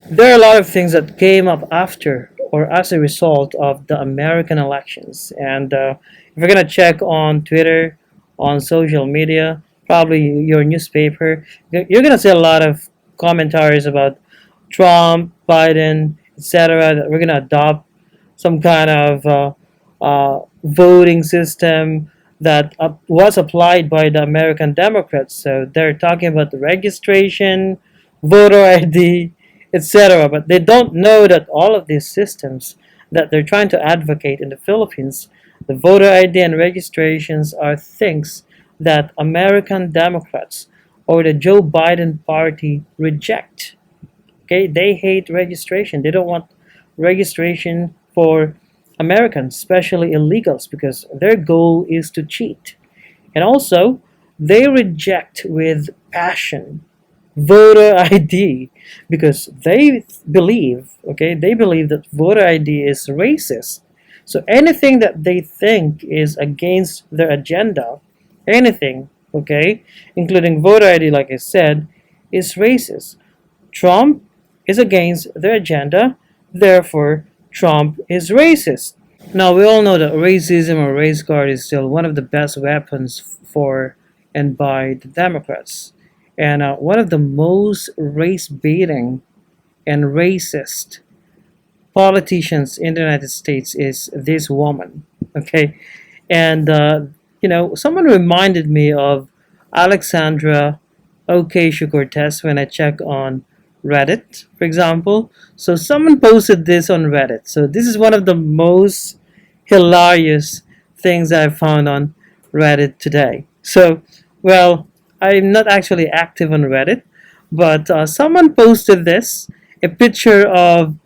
There are a lot of things that came up after or as a result of the American elections. And if you're going to check on Twitter, on social media, probably your newspaper, you're going to see a lot of commentaries about Trump, Biden, etc., that we're going to adopt some kind of voting system that was applied by the American Democrats. So they're talking about the registration, voter ID, etc. But they don't know that all of these systems that they're trying to advocate in the Philippines, the voter ID and registrations, are things that American Democrats or the Joe Biden party reject. Okay, they hate registration. They don't want registration for Americans, especially illegals, because their goal is to cheat. And also, they reject with passion voter ID because they believe that voter ID is racist. So anything that they think is against their agenda, anything, okay, including voter ID, like I said, is racist. Trump is against their agenda, therefore, Trump is racist. Now, we all know that racism or race card is still one of the best weapons for and by the Democrats. And one of the most race baiting and racist politicians in the United States is this woman. Okay. And, someone reminded me of Alexandra Ocasio-Cortez when I check on Reddit, for example. So someone posted this on Reddit. So this is one of the most hilarious things I've found on Reddit today. So, well, I'm not actually active on Reddit, but someone posted this, a picture of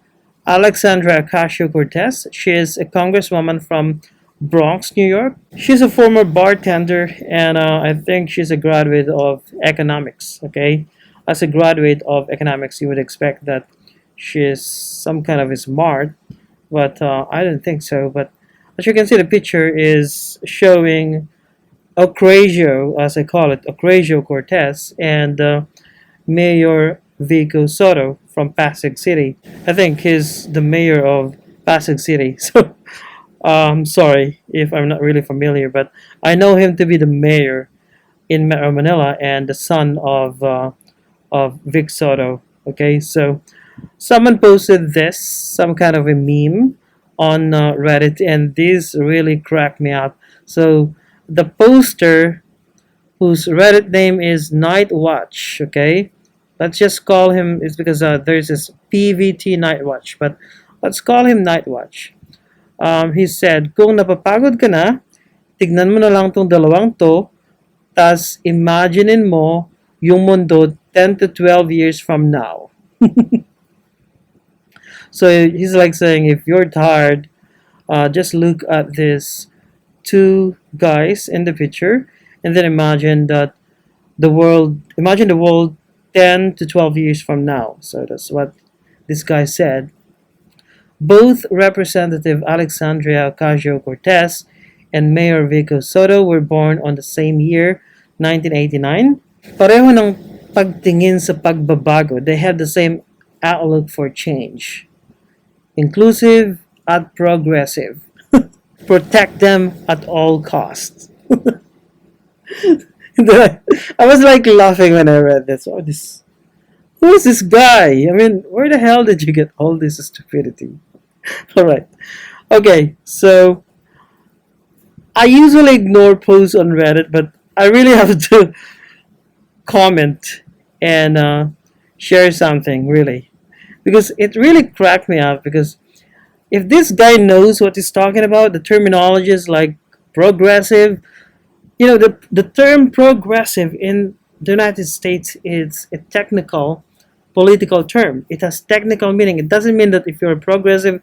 Alexandra Ocasio-Cortez. She is a congresswoman from Bronx, New York. She's a former bartender, and I think she's a graduate of economics. Okay, as a graduate of economics, you would expect that she's some kind of smart, but I don't think so. But as you can see, the picture is showing Ocasio, as I call it, Ocasio-Cortez, and Mayor Vico Sotto from Pasig City. I think he's the mayor of Pasig City. So sorry if I'm not really familiar, but I know him to be the mayor in Metro Manila and the son of Vic Soto. Okay, so someone posted this, some kind of a meme on Reddit, and this really cracked me up. So the poster, whose Reddit name is Night Watch, okay, let's just call him. It's because there's this PVT Night Watch, but let's call him Night Watch. He said, kung napapagod ka na, tignan mo na lang tong dalawang to, tas imaginein mo yung mundo 10 to 12 years from now. So he's like saying, if you're tired, just look at these two guys in the picture, and then imagine the world 10 to 12 years from now. So that's what this guy said. Both Representative Alexandria Ocasio-Cortez and Mayor Vico Sotto were born on the same year, 1989. Pareho ng pagtingin sa pagbabago. They had the same outlook for change. Inclusive at progressive. Protect them at all costs. I was like laughing when I read this. Who is this guy? I mean, where the hell did you get all this stupidity? All right. Okay, so I usually ignore posts on Reddit, but I really have to comment and share something, really. Because it really cracked me up. Because if this guy knows what he's talking about, the terminology is like progressive. The term progressive in the United States is a technical political term. It has technical meaning. It doesn't mean that if you're progressive,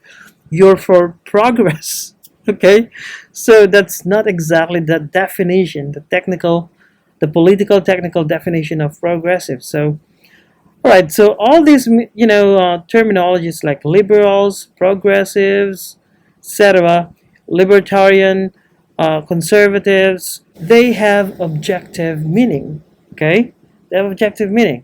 you're for progress. Okay? So that's not exactly the definition, the political technical definition of progressive. So, all right, so all these, terminologies like liberals, progressives, etc., libertarian, conservatives, they have objective meaning. Okay? They have objective meaning.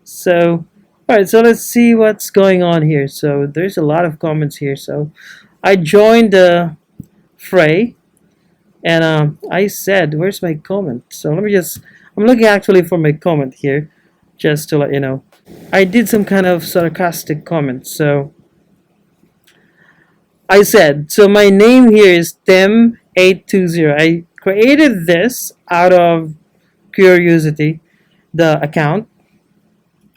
So, All right, so let's see what's going on here. So there's a lot of comments here. So I joined the fray, and I said, "Where's my comment?" So let me just. I'm looking actually for my comment here, just to let you know. I did some kind of sarcastic comment. So I said, so my name here is Tim820. I created this out of curiosity, the account.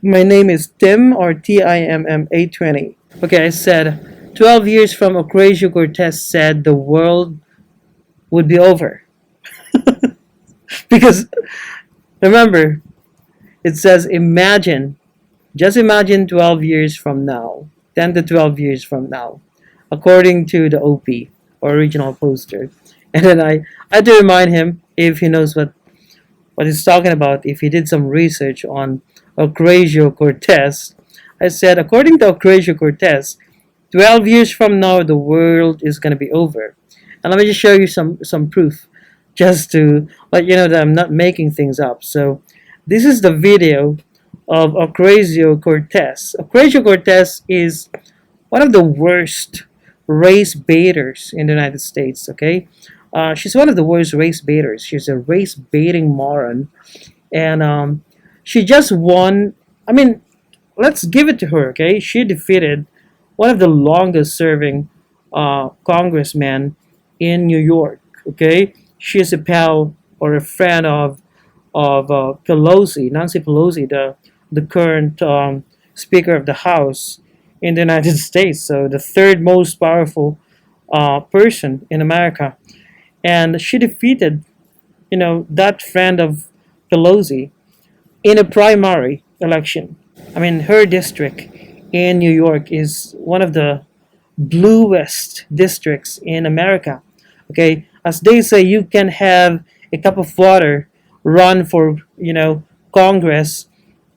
My name is Tim or TIMM820. Okay, I said 12 years from Ocasio-Cortez said the world would be over. Because remember, it says imagine, just imagine 12 years from now, 10 to 12 years from now, according to the OP or original poster. And then I had to remind him if he knows what he's talking about, if he did some research on Ocasio-Cortez. I said, according to Ocasio-Cortez, 12 years from now, the world is going to be over. And let me just show you some proof, just to let you know that I'm not making things up. So this is the video of Ocasio-Cortez. Ocasio-Cortez is one of the worst race baiters in the United States, okay? She's one of the worst race baiters. She's a race baiting moron. And she just won. I mean, let's give it to her, okay? She defeated one of the longest serving congressmen in New York, okay? She is a pal or a friend of Pelosi, Nancy Pelosi, the current Speaker of the House in the United States. So the third most powerful person in America, and she defeated, that friend of Pelosi in a primary election. I mean, her district in New York is one of the bluest districts in America. Okay, as they say, you can have a cup of water run for Congress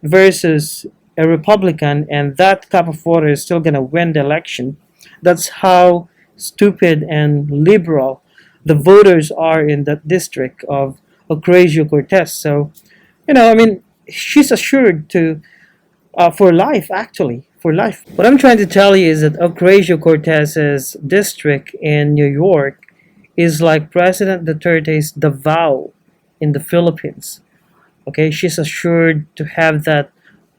versus a Republican, and that cup of water is still gonna win the election. That's how stupid and liberal the voters are in that district of Ocasio-Cortez. So, I mean, she's assured to for life, actually, for life. What I'm trying to tell you is that Ocasio-Cortez's district in New York is like President Duterte's Davao in the Philippines. Okay, she's assured to have that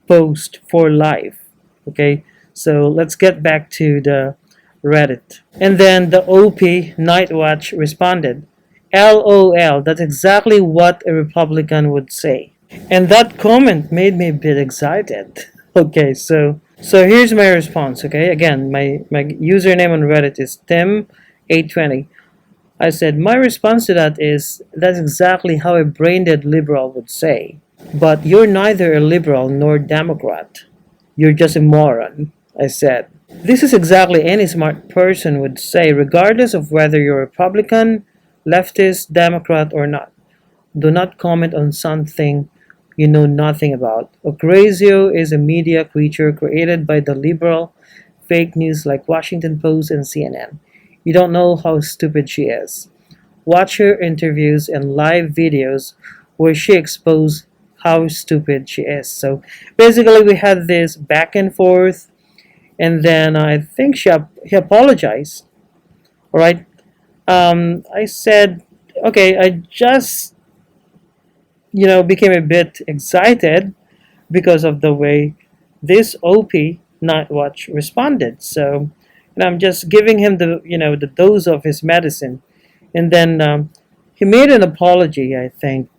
post for life. Okay, so let's get back to the Reddit. And then the OP Nightwatch responded, LOL, that's exactly what a Republican would say. And that comment made me a bit excited. Okay, so here's my response. Okay, again, my username on Reddit is Tim820. I said my response to that is that's exactly how a brain-dead liberal would say. But you're neither a liberal nor Democrat. You're just a moron, I said. This is exactly any smart person would say, regardless of whether you're Republican, leftist, Democrat, or not. Do not comment on something you know nothing about. Ocasio is a media creature created by the liberal fake news like Washington Post and CNN. You don't know how stupid she is. Watch her interviews and live videos where she exposes how stupid she is. So basically, we had this back and forth, and then I think he apologized. All right. I said, okay, I just became a bit excited because of the way this OP Nightwatch responded. So, and I'm just giving him the dose of his medicine, and then he made an apology, I think.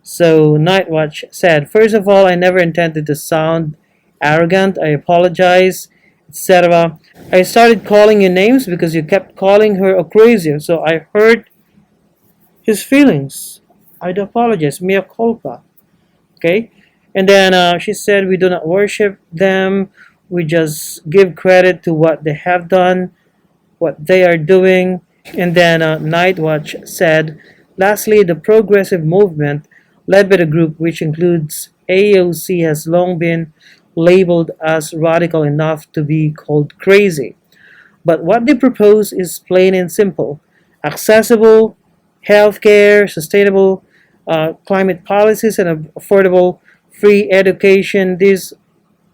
So Nightwatch said, first of all, I never intended to sound arrogant. I apologize, etc. I started calling you names because you kept calling her Ocasio, so I hurt his feelings. I'd apologize. Mea culpa. Okay? And then she said, we do not worship them. We just give credit to what they have done, what they are doing. And then Nightwatch said, lastly, the progressive movement led by the group, which includes AOC, has long been labeled as radical enough to be called crazy. But what they propose is plain and simple: accessible healthcare, sustainable climate policies, and affordable free education. These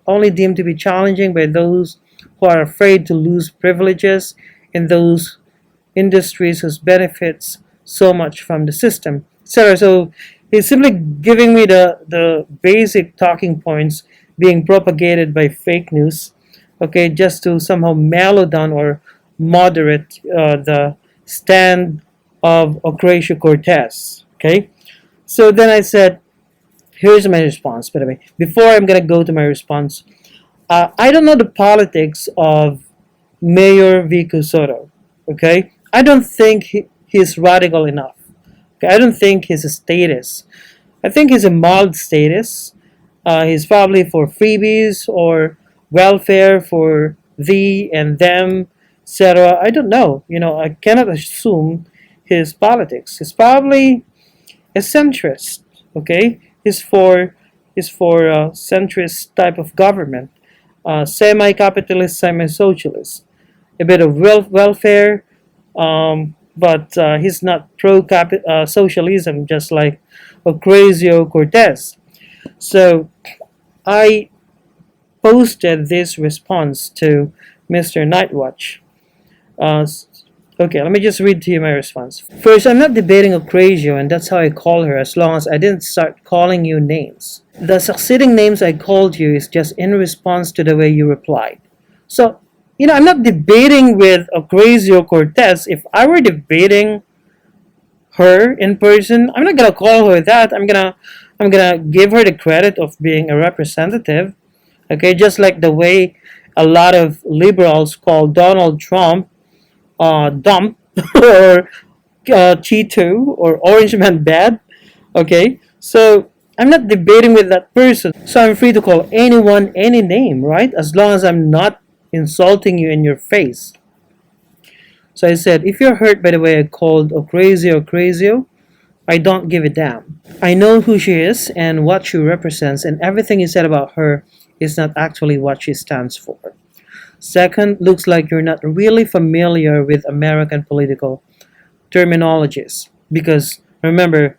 only deemed to be challenging by those who are afraid to lose privileges in those industries whose benefits so much from the system, etc. So he's simply giving me the basic talking points being propagated by fake news, okay, just to somehow mellow down or moderate the stand of Ocasio-Cortez, okay. So then I said, here's my response, by the way. Before I'm going to go to my response, I don't know the politics of Mayor Vico Sotto, okay? I don't think he's radical enough. Okay? I don't think he's a statist. I think he's a mild statist. He's probably for freebies or welfare for thee and them, etc. I don't know. I cannot assume his politics. He's probably a centrist, okay. He's for a centrist type of government, semi-capitalist, semi-socialist, a bit of welfare, but he's not pro-socialism, just like Ocasio-Cortez. So I posted this response to Mr. Nightwatch. Uh, Okay, let me just read to you my response. First, I'm not debating Ocasio, and that's how I call her, as long as I didn't start calling you names. The succeeding names I called you is just in response to the way you replied. So, I'm not debating with Ocasio-Cortez. If I were debating her in person, I'm not gonna call her that. I'm gonna give her the credit of being a representative. Okay, just like the way a lot of liberals call Donald Trump dump or Cheeto or Orange Man bad. Okay, so I'm not debating with that person. So I'm free to call anyone any name, right? As long as I'm not insulting you in your face. So I said, if you're hurt by the way I called Ocasio, I don't give a damn. I know who she is and what she represents, and everything you said about her is not actually what she stands for. Second, looks like you're not really familiar with American political terminologies because remember,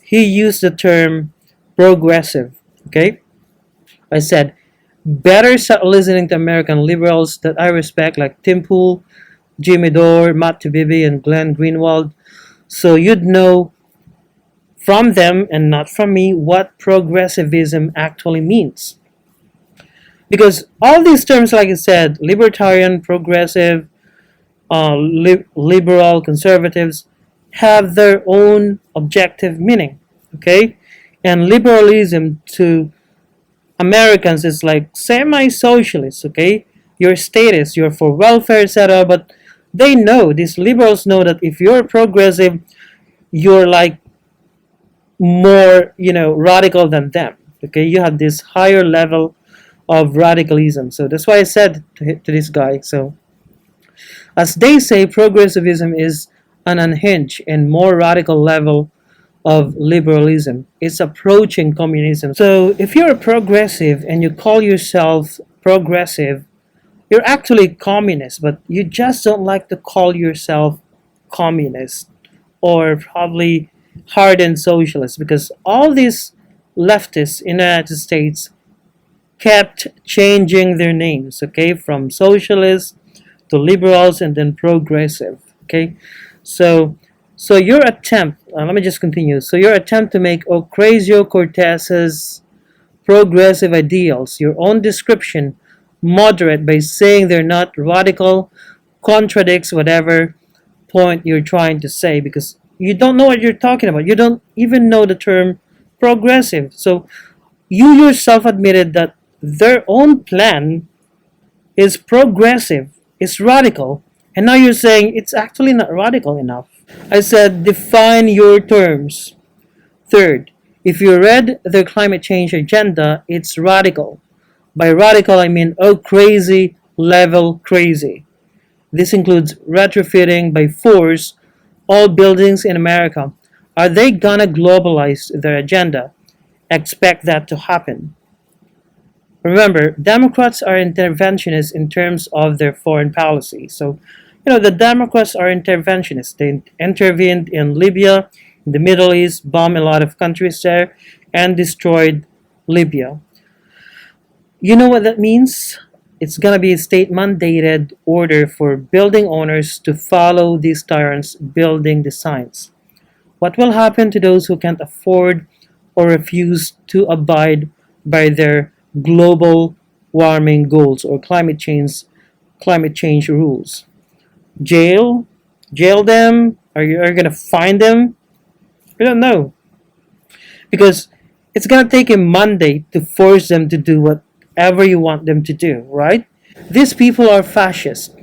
he used the term progressive. Okay, I said better start listening to American liberals that I respect, like Tim Pool, Jimmy Dore, Matt Taibbi, and Glenn Greenwald, so you'd know from them and not from me what progressivism actually means. Because all these terms, like I said, libertarian, progressive, liberal, conservatives, have their own objective meaning, okay? And liberalism to Americans is like semi-socialist, okay? You're statist, you're for welfare, etc. But these liberals know that if you're progressive, you're like more, radical than them, okay? You have this higher level of radicalism. So that's why I said to this guy. So, as they say, progressivism is an unhinged and more radical level of liberalism. It's approaching communism. So, if you're a progressive and you call yourself progressive, you're actually communist, but you just don't like to call yourself communist or probably hardened socialist because all these leftists in the United States kept changing their names, okay, from socialists to liberals and then progressive, okay. So your attempt, let me just continue. So your attempt to make Ocasio-Cortez's progressive ideals your own description moderate by saying they're not radical contradicts whatever point you're trying to say because you don't know what you're talking about. You don't even know the term progressive. So you yourself admitted that their own plan is progressive, is radical, and now you're saying it's actually not radical enough. I said, define your terms. Third, if you read their climate change agenda, it's radical. By radical, I mean, oh, crazy level crazy. This includes retrofitting by force all buildings in America. Are they gonna globalize their agenda? Expect that to happen. Remember, Democrats are interventionists in terms of their foreign policy. So, the Democrats are interventionists. They intervened in Libya, in the Middle East, bombed a lot of countries there, and destroyed Libya. You know what that means? It's gonna be a state mandated order for building owners to follow these tyrants' building designs. What will happen to those who can't afford or refuse to abide by their global warming goals or climate change rules? Jail? Jail them? Are you gonna fine them? We don't know. Because it's gonna take a mandate to force them to do whatever you want them to do, right? These people are fascist.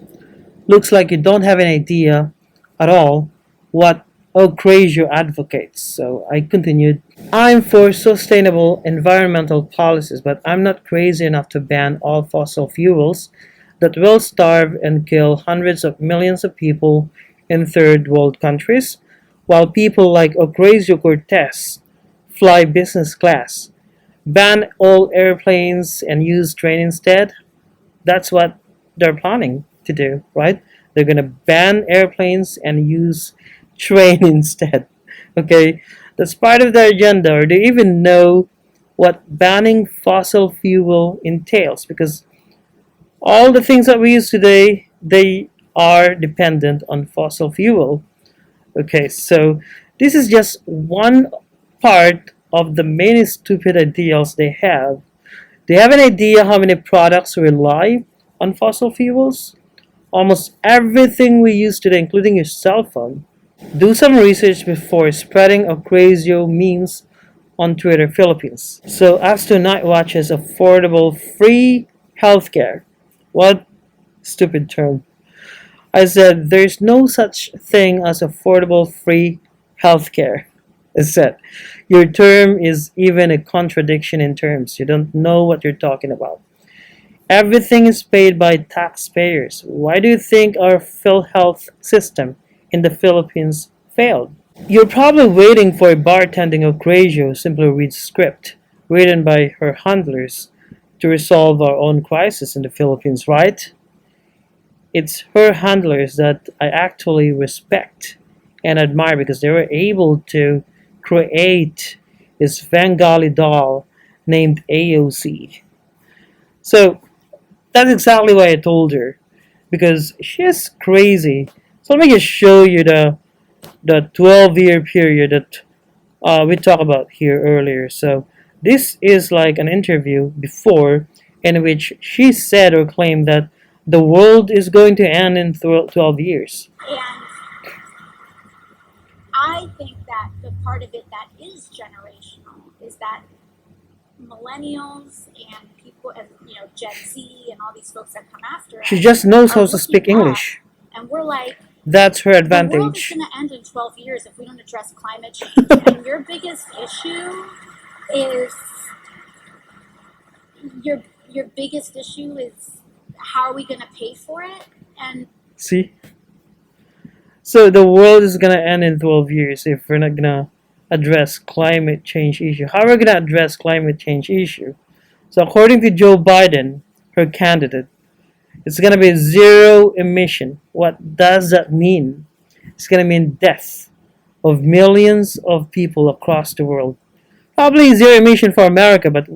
Looks like you don't have an idea at all what Ocasio advocates. So I continued. I'm for sustainable environmental policies, but I'm not crazy enough to ban all fossil fuels that will starve and kill hundreds of millions of people in third world countries, while people like Ocasio-Cortez fly business class. Ban all airplanes and use train instead. That's what they're planning to do, right? They're gonna ban airplanes and use train instead. Okay, that's part of their agenda. Or do you even know what banning fossil fuel entails? Because all the things that we use today, they are dependent on fossil fuel. Okay, so this is just one part of the many stupid ideals they have. Do you have an idea how many products rely on fossil fuels? Almost everything we use today, including your cell phone. Do some research before spreading Ocasio memes on Twitter, Philippines. So, as to Night Watch's affordable free healthcare. What stupid term. I said there's no such thing as affordable free healthcare. I said your term is even a contradiction in terms. You don't know what you're talking about. Everything is paid by taxpayers. Why do you think our PhilHealth system in the Philippines failed? You're probably waiting for a bartending Ocasio simply read script written by her handlers to resolve our own crisis in the Philippines, right? It's her handlers that I actually respect and admire because they were able to create this Bengali doll named AOC. So that's exactly why I told her because she's crazy. So let me just show you the 12-year period that we talked about here earlier. So this is like an interview before in which she said or claimed that the world is going to end in 12 years. And I think that the part of it that is generational is that millennials and people, and Gen Z and all these folks that come after She us just knows are how to speak looking up, English. and we're like, That's her the world is advantage. going to end in 12 years if we don't address climate change. And your biggest issue is your biggest issue is how are we going to pay for it? And See? So the world is gonna end in 12 years if we're not gonna address climate change issue. How are we gonna address climate change issue? So according to Joe Biden, her candidate, it's gonna be zero emission. What does that mean? It's gonna mean death of millions of people across the world. Probably zero emission for America, but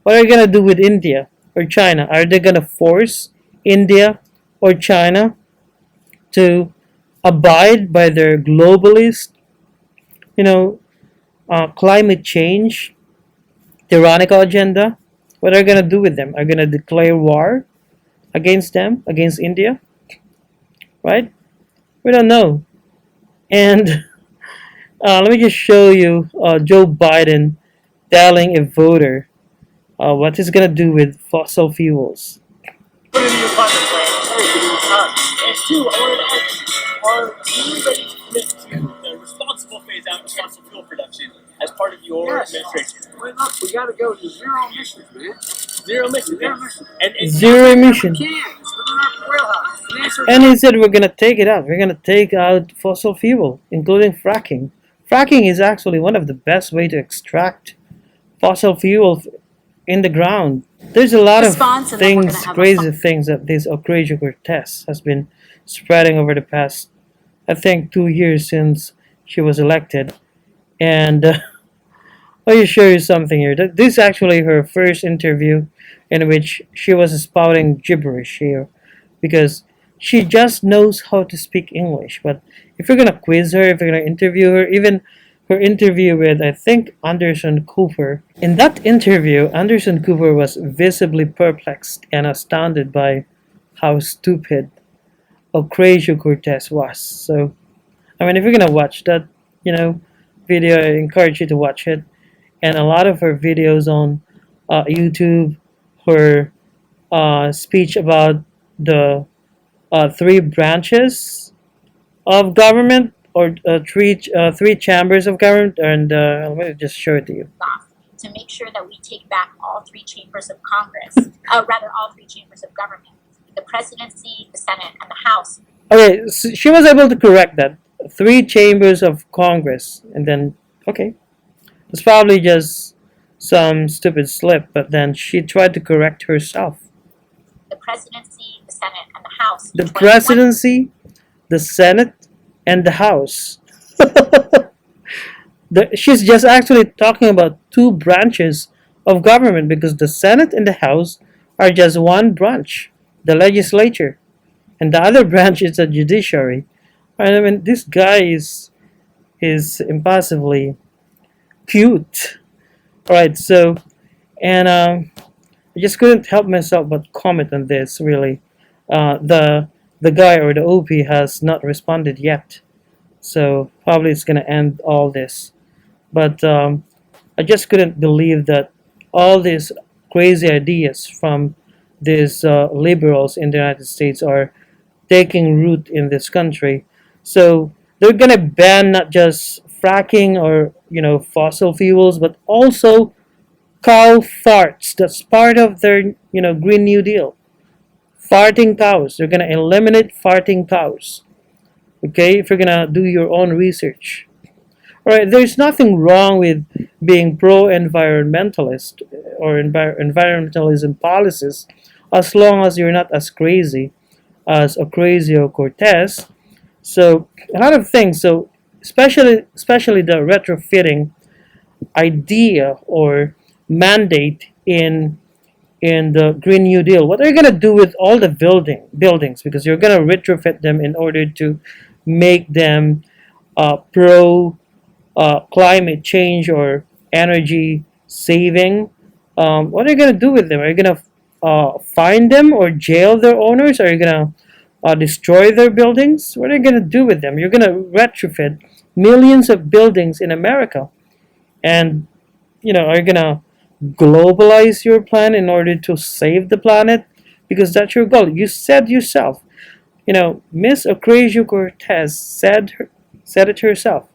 what are you gonna do with India or China? Are they gonna force India or China to abide by their globalist, you know, climate change, tyrannical agenda? What are you gonna do with them? Are you gonna declare war against them, against India? Right? We don't know. And let me just show you Joe Biden telling a voter what he's gonna do with fossil fuels. Put it in your climate plan. And two, I wanted to ask you, are you ready to commit to the responsible phase out of fossil fuel production as part of your administration? Well, look, we got to go to zero emissions, man. Zero emissions. Zero emissions. And Zero emission. We can. It's within our wheelhouse. The answer is And he said we're gonna take it out. We're gonna take out fossil fuel, including fracking. Fracking is actually one of the best way to extract fossil fuel in the ground. There's a lot of response, and then we're things, gonna have a crazy things that this Ocasio-Cortez has been spreading over the past, I think, 2 years since she was elected, and Let me show you something here. This is actually her first interview in which she was spouting gibberish here because she just knows how to speak English. But if you're gonna quiz her, if you're gonna interview her, even her interview with, I think, Anderson Cooper, in that interview, Anderson Cooper was visibly perplexed and astounded by how stupid Ocasio-Cortez was. So, I mean, if you're gonna watch that, video, I encourage you to watch it. And a lot of her videos on YouTube, her speech about the three branches of government, or three chambers of government, and let me just show it to you. To make sure that we take back all three chambers of Congress, rather all three chambers of government, the presidency, the Senate, and the House. Okay, so she was able to correct that. Three chambers of Congress, and then, okay, it's probably just some stupid slip, but then she tried to correct herself. The presidency, the Senate, and the House. The presidency, the Senate, and the House. She's just actually talking about two branches of government because the Senate and the House are just one branch, the legislature, and the other branch is the judiciary. I mean, this guy is impossibly cute. All right, so, and I just couldn't help myself but comment on this. Really, the guy or the OP has not responded yet, so probably it's gonna end all this. But I just couldn't believe that all these crazy ideas from these liberals in the United States are taking root in this country. So they're gonna ban not just fracking or fossil fuels, but also cow farts. That's part of their Green New Deal. Farting cows. They're gonna eliminate farting cows. Okay, if you're gonna do your own research. Alright, there's nothing wrong with being pro-environmentalist or environmentalism policies as long as you're not as crazy as Ocasio-Cortez. So a lot of things. So especially the retrofitting idea or mandate in the Green New Deal. What are you gonna do with all the buildings? Because you're gonna retrofit them in order to make them pro climate change or energy saving. What are you gonna do with them? Are you gonna fine them or jail their owners? Are you gonna destroy their buildings? What are you gonna do with them? You're gonna retrofit millions of buildings in America, and are you gonna globalize your plan in order to save the planet? Because that's your goal. You said yourself. Miss Ocasio-Cortez said it herself.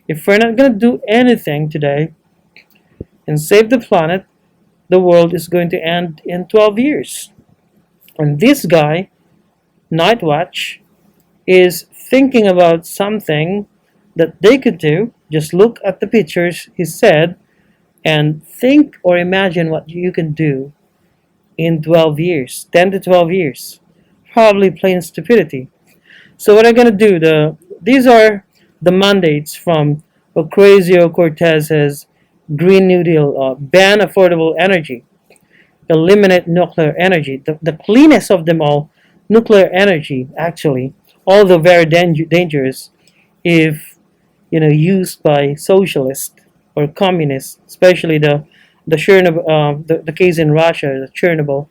If we're not gonna do anything today and save the planet, the world is going to end in 12 years. And this guy, Nightwatch, is thinking about something that they could do. Just look at the pictures he said and think or imagine what you can do in 12 years, 10 to 12 years. Probably plain stupidity. So what I'm going to do, these are the mandates from Ocasio-Cortez's Green New Deal. Ban affordable energy, eliminate nuclear energy, the cleanest of them all, nuclear energy, actually, although very dangerous if used by socialists or communists, especially the Chernobyl, the case in Russia, the Chernobyl.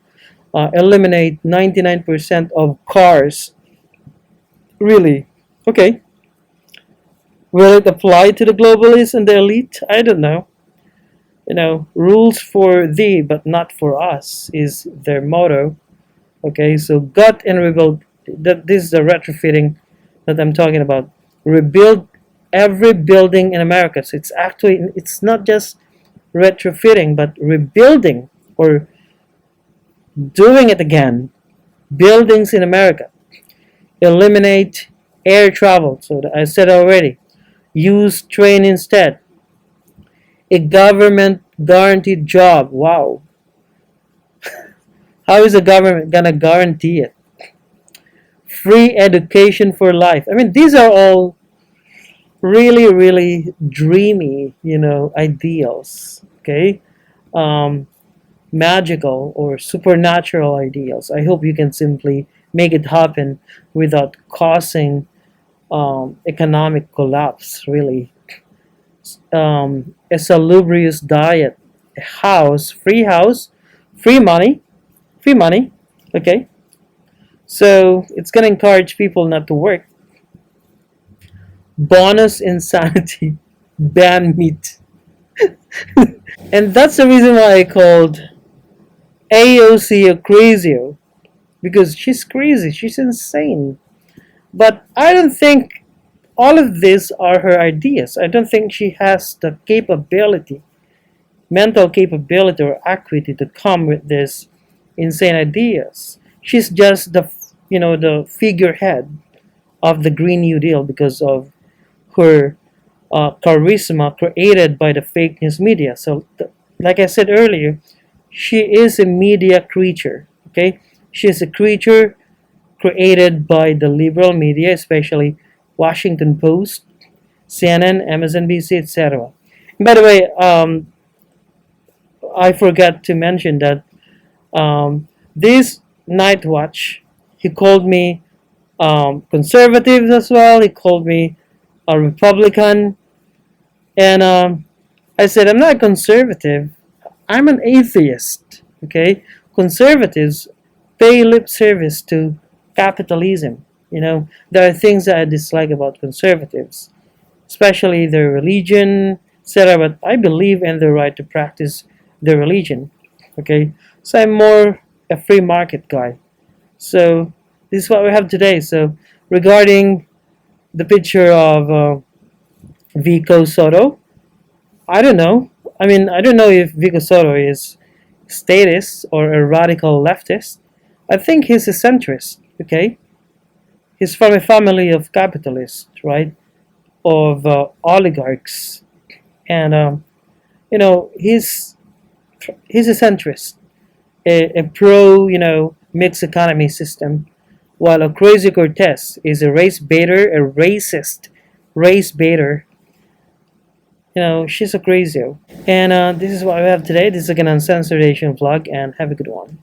Eliminate 99% of cars. Really? Okay. Will it apply to the globalists and the elite? I don't know. Rules for thee but not for us is their motto. Okay, so gut and rebuild. This is the retrofitting that I'm talking about. Rebuild every building in America. So it's not just retrofitting, but rebuilding or doing it again. Buildings in America. Eliminate air travel. So I said already. Use train instead. A government guaranteed job. Wow. How is the government gonna guarantee it? Free education for life. I mean, these are all really, really dreamy, ideals. Okay, um, magical or supernatural ideals. I hope you can simply make it happen without causing economic collapse. Really, a salubrious diet, a house, free money, free money. Okay, so it's gonna encourage people not to work. Bonus insanity, ban meat. And that's the reason why I called AOC a crazy, because she's crazy, she's insane. But I don't think all of these are her ideas. I don't think she has the capability, mental capability or acuity to come with these insane ideas. She's just the figurehead of the Green New Deal because of her charisma created by the fake news media. So, like I said earlier, she is a media creature. Okay, she is a creature created by the liberal media, especially Washington Post, CNN, MSNBC, etc. By the way, I forgot to mention that this night watch, he called me conservative as well. He called me a Republican, and I said I'm not conservative. I'm an atheist. Okay, conservatives pay lip service to capitalism. There are things that I dislike about conservatives, especially their religion, etc. But I believe in their right to practice their religion. Okay, so I'm more a free market guy. So this is what we have today. So regarding the picture of Vico Sotto, I don't know. I mean, I don't know if Vico Sotto is statist or a radical leftist. I think he's a centrist. Okay, he's from a family of capitalists, right? Of oligarchs, and he's a centrist, a pro mixed economy system, while Ocasio-Cortez is a race baiter, a racist race baiter. She's a crazy. And this is what we have today. This is an uncensored Asian vlog, and have a good one.